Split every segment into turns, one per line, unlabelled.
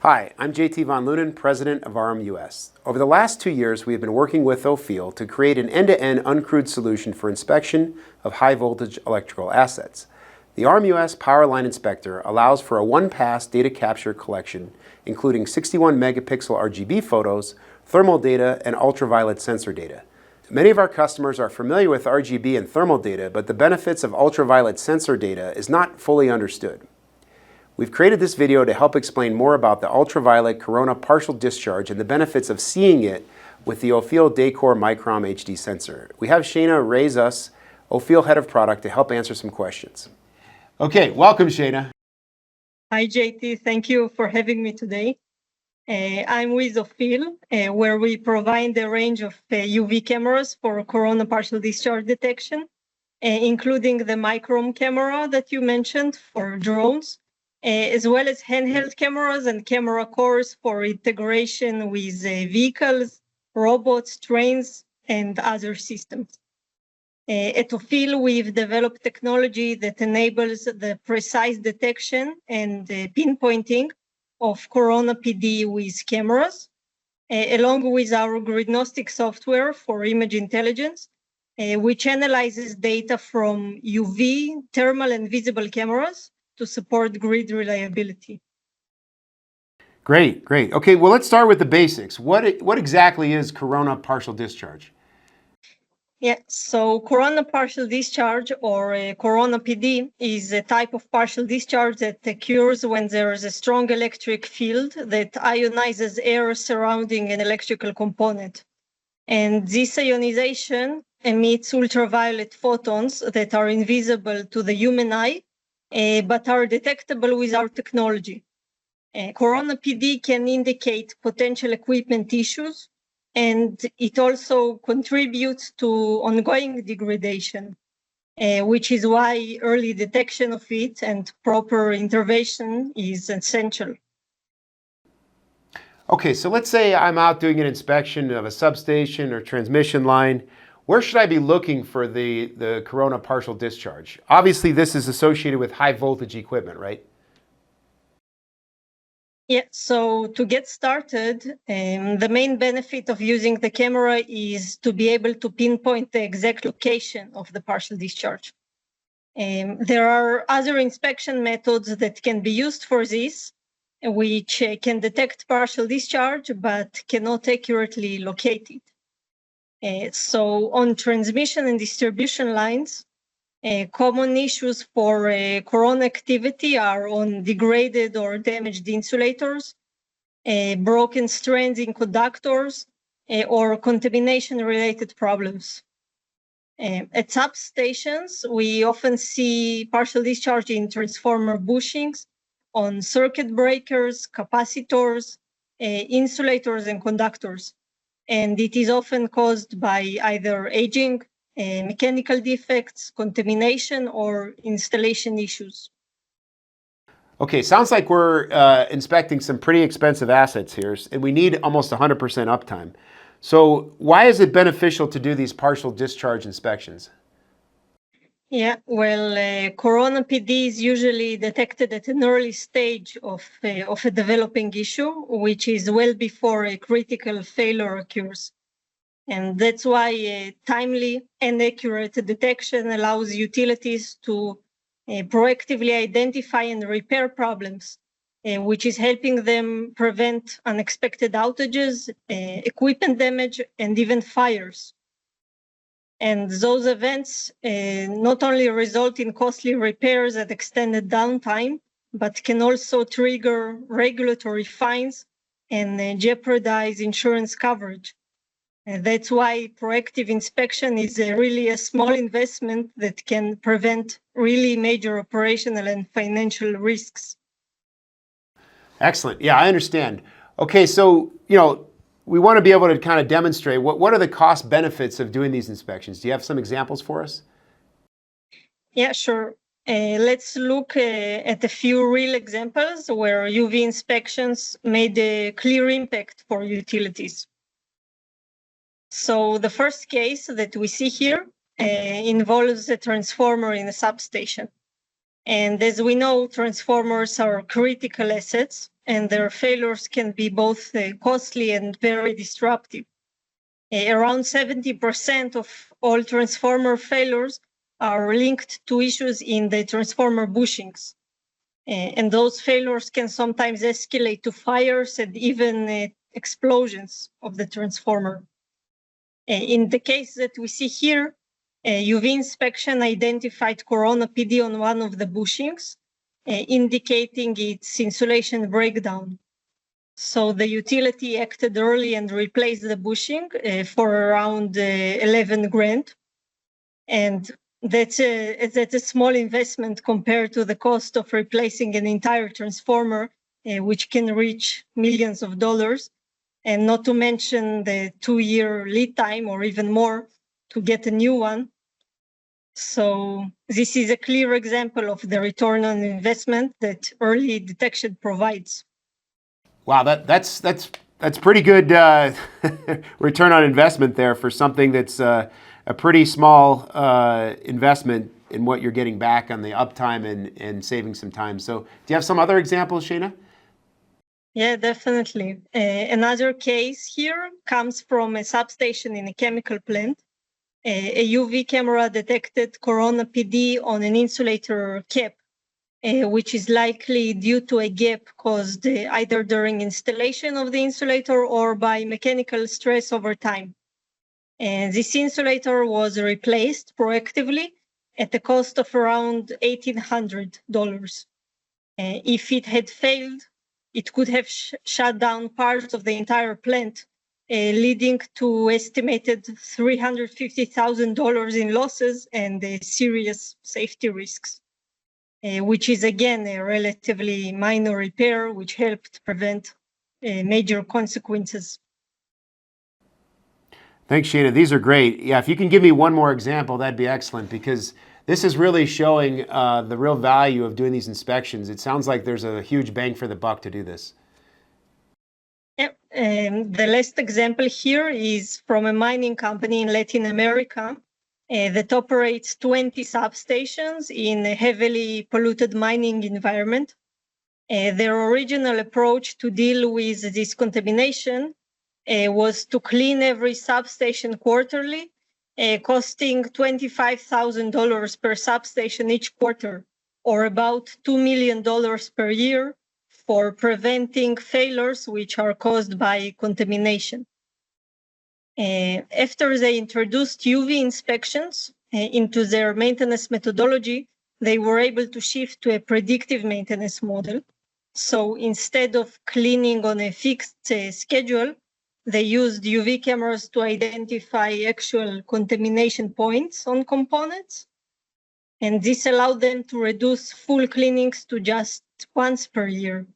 Hi, I'm JT Von Lunen, President of RM US. Over the last 2 years, we have been working with OFIL to create an end-to-end uncrewed solution for inspection of high-voltage electrical assets. The RM US Power Line Inspector allows for a one-pass data capture collection, including 61 megapixel RGB photos, thermal data, and ultraviolet sensor data. Many of our customers are familiar with RGB and thermal data, but the benefits of ultraviolet sensor data is not fully understood. We've created this video to help explain more about the ultraviolet corona partial discharge and the benefits of seeing it with the OFIL DayCore Microm HD sensor. We have Sheyna raise us, OFIL Head of Product, to help answer some questions. Okay, welcome Sheyna.
Hi JT, thank you for having me today. I'm with OFIL, where we provide a range of UV cameras for corona partial discharge detection, including the Microm camera that you mentioned for drones, as well as handheld cameras and camera cores for integration with vehicles, robots, trains, and other systems. At OFIL, we've developed technology that enables the precise detection and pinpointing of corona PD with cameras, along with our gridnostic software for image intelligence, which analyzes data from UV, thermal, and visible cameras to support grid reliability.
Great, great. Okay, well, let's start with the basics. What exactly is corona partial discharge?
Yeah, so corona partial discharge, or corona PD, is a type of partial discharge that occurs when there is a strong electric field that ionizes air surrounding an electrical component. And this ionization emits ultraviolet photons that are invisible to the human eye, but are detectable with our technology. Corona PD can indicate potential equipment issues, and it also contributes to ongoing degradation, which is why early detection of it and proper intervention is essential.
Okay, so let's say I'm out doing an inspection of a substation or transmission line. Where should I be looking for the corona partial discharge? Obviously, this is associated with high voltage equipment, right?
Yeah, so to get started, the main benefit of using the camera is to be able to pinpoint the exact location of the partial discharge. There are other inspection methods that can be used for this, which can detect partial discharge but cannot accurately locate it. So on transmission and distribution lines, common issues for corona activity are on degraded or damaged insulators, broken strands in conductors, or contamination-related problems. At substations, we often see partial discharge in transformer bushings, on circuit breakers, capacitors, insulators, and conductors. And it is often caused by either aging, mechanical defects, contamination, or installation issues.
Okay, sounds like we're inspecting some pretty expensive assets here, and we need almost 100% uptime. So why is it beneficial to do these partial discharge inspections?
Yeah, well, corona PD is usually detected at an early stage of a developing issue, which is well before a critical failure occurs. And that's why timely and accurate detection allows utilities to proactively identify and repair problems, which is helping them prevent unexpected outages, equipment damage, and even fires. And those events not only result in costly repairs at extended downtime, but can also trigger regulatory fines and jeopardize insurance coverage. And that's why proactive inspection is really a small investment that can prevent really major operational and financial risks.
Excellent. Yeah, I understand. Okay, so, we want to be able to kind of demonstrate what are the cost benefits of doing these inspections. Do you have some examples for us?
Yeah, sure. Let's look at a few real examples where UV inspections made a clear impact for utilities. So the first case that we see here involves a transformer in a substation. And as we know, transformers are critical assets and their failures can be both costly and very disruptive. Around 70% of all transformer failures are linked to issues in the transformer bushings. And those failures can sometimes escalate to fires and even explosions of the transformer. In the case that we see here, UV inspection identified Corona PD on one of the bushings, indicating its insulation breakdown. So the utility acted early and replaced the bushing for around 11 grand. And that's a small investment compared to the cost of replacing an entire transformer, which can reach millions of dollars, and not to mention the 2-year lead time or even more to get a new one. So this is a clear example of the return on investment that early detection provides.
Wow, that's pretty good return on investment there for something that's a pretty small investment in what you're getting back on the uptime and saving some time. So do you have some other examples, Sheyna?
Yeah, definitely. Another case here comes from a substation in a chemical plant. A UV camera detected Corona PD on an insulator cap, which is likely due to a gap caused either during installation of the insulator or by mechanical stress over time. This insulator was replaced proactively at the cost of around $1,800. If it had failed, it could have shut down parts of the entire plant, leading to estimated $350,000 in losses and serious safety risks, which is again a relatively minor repair, which helped prevent major consequences.
Thanks, Sheyna. These are great. Yeah, if you can give me one more example, that'd be excellent, because this is really showing the real value of doing these inspections. It sounds like there's a huge bang for the buck to do this.
Yep. The last example here is from a mining company in Latin America that operates 20 substations in a heavily polluted mining environment. Their original approach to deal with this contamination was to clean every substation quarterly, costing $25,000 per substation each quarter, or about $2 million per year, for preventing failures which are caused by contamination. After they introduced UV inspections into their maintenance methodology, they were able to shift to a predictive maintenance model. So instead of cleaning on a fixed schedule, they used UV cameras to identify actual contamination points on components. And this allowed them to reduce full cleanings to just once per year,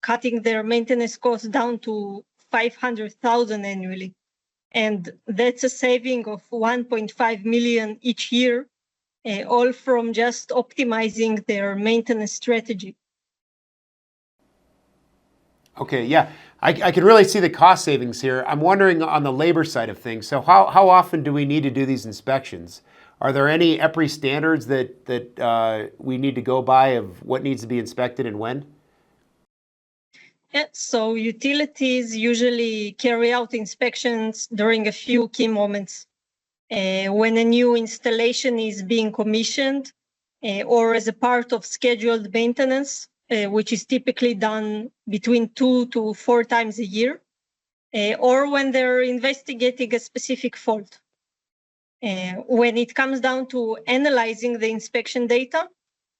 cutting their maintenance costs down to $500,000 annually. And that's a saving of $1.5 million each year, all from just optimizing their maintenance strategy.
Okay, yeah, I can really see the cost savings here. I'm wondering on the labor side of things. So how often do we need to do these inspections? Are there any EPRI standards that we need to go by of what needs to be inspected and when?
Yeah, so utilities usually carry out inspections during a few key moments. When a new installation is being commissioned, or as a part of scheduled maintenance, which is typically done between 2 to 4 times a year, or when they're investigating a specific fault. When it comes down to analyzing the inspection data,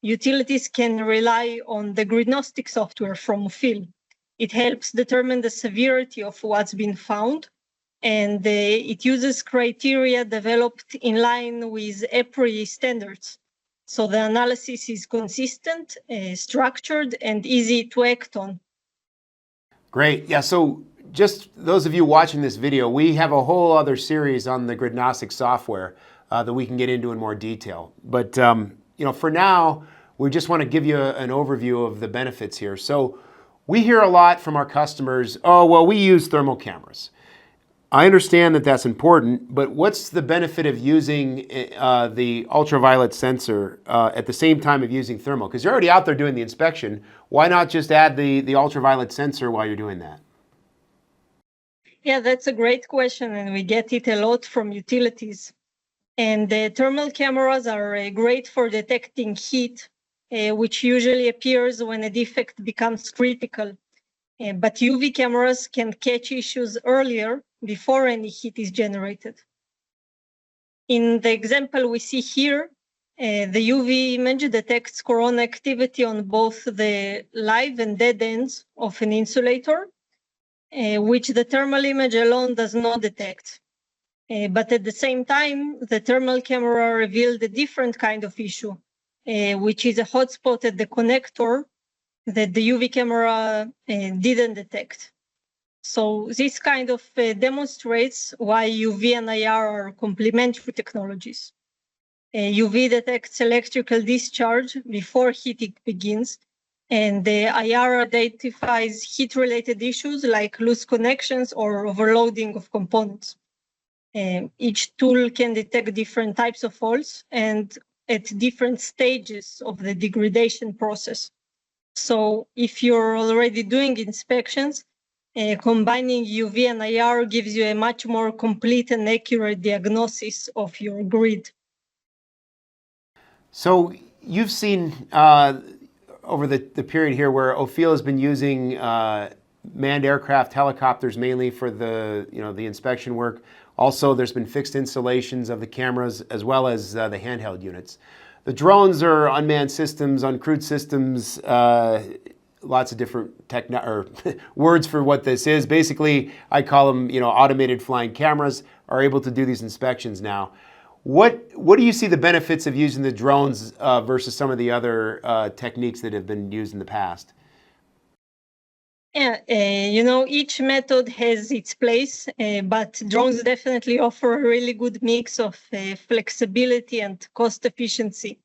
utilities can rely on the gridnostic software from OFIL. It helps determine the severity of what's been found, and it uses criteria developed in line with EPRI standards. So the analysis is consistent, structured, and easy to act on.
Great. Yeah, so just those of you watching this video, we have a whole other series on the gridnostic software that we can get into in more detail. But for now, we just want to give you an overview of the benefits here. So we hear a lot from our customers, oh, well, we use thermal cameras. I understand that that's important, but what's the benefit of using the ultraviolet sensor at the same time of using thermal? Because you're already out there doing the inspection. Why not just add the ultraviolet sensor while you're doing that?
Yeah, that's a great question, and we get it a lot from utilities. And the thermal cameras are great for detecting heat, which usually appears when a defect becomes critical. But UV cameras can catch issues earlier before any heat is generated. In the example we see here, the UV image detects corona activity on both the live and dead ends of an insulator, which the thermal image alone does not detect. But at the same time, the thermal camera revealed a different kind of issue, which is a hotspot at the connector that the UV camera didn't detect. So this kind of demonstrates why UV and IR are complementary technologies. UV detects electrical discharge before heating begins, and the IR identifies heat-related issues like loose connections or overloading of components. Each tool can detect different types of faults and at different stages of the degradation process. So if you're already doing inspections, combining UV and IR gives you a much more complete and accurate diagnosis of your grid.
So you've seen over the period here where OFIL has been using manned aircraft, helicopters mainly for the inspection work. Also, there's been fixed installations of the cameras as well as the handheld units. The drones are unmanned systems, uncrewed systems, lots of different words for what this is. Basically, I call them, automated flying cameras are able to do these inspections now. What do you see the benefits of using the drones versus some of the other techniques that have been used in the past?
Yeah, each method has its place, but drones definitely offer a really good mix of flexibility and cost efficiency.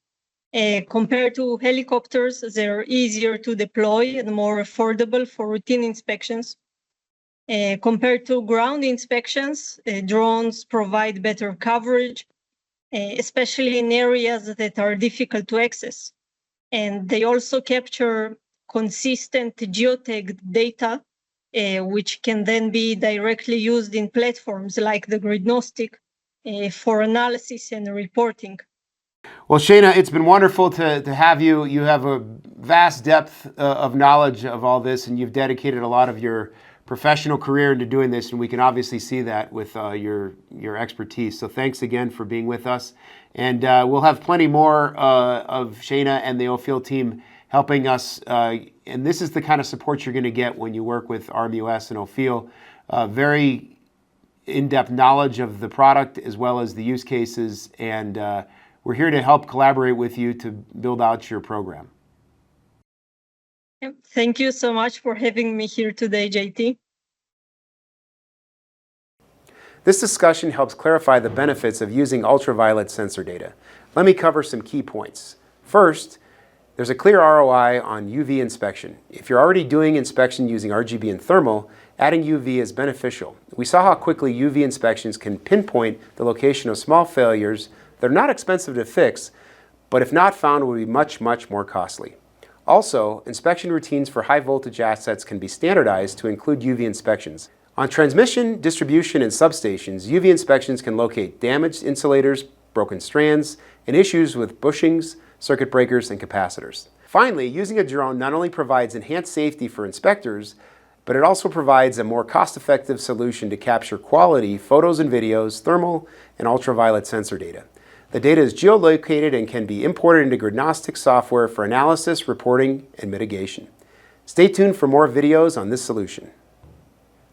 Compared to helicopters, they're easier to deploy and more affordable for routine inspections. Compared to ground inspections, drones provide better coverage, especially in areas that are difficult to access. And they also capture consistent geotagged data, which can then be directly used in platforms like the Gridnostic for analysis and reporting.
Well, Sheyna, it's been wonderful to have you. You have a vast depth of knowledge of all this, and you've dedicated a lot of your professional career into doing this, and we can obviously see that with your expertise. So thanks again for being with us. And we'll have plenty more of Sheyna and the OFIL team helping us. And this is the kind of support you're going to get when you work with RMUS and OFIL. Very in-depth knowledge of the product as well as the use cases. And we're here to help collaborate with you to build out your program.
Thank you so much for having me here today, JT.
This discussion helps clarify the benefits of using ultraviolet sensor data. Let me cover some key points. First, there's a clear ROI on UV inspection. If you're already doing inspection using RGB and thermal, adding UV is beneficial. We saw how quickly UV inspections can pinpoint the location of small failures. They're not expensive to fix, but if not found, will be much, much more costly. Also, inspection routines for high voltage assets can be standardized to include UV inspections. On transmission, distribution, and substations, UV inspections can locate damaged insulators, broken strands, and issues with bushings, circuit breakers, and capacitors. Finally, using a drone not only provides enhanced safety for inspectors, but it also provides a more cost-effective solution to capture quality photos and videos, thermal, and ultraviolet sensor data. The data is geolocated and can be imported into Gridnostic software for analysis, reporting, and mitigation. Stay tuned for more videos on this solution.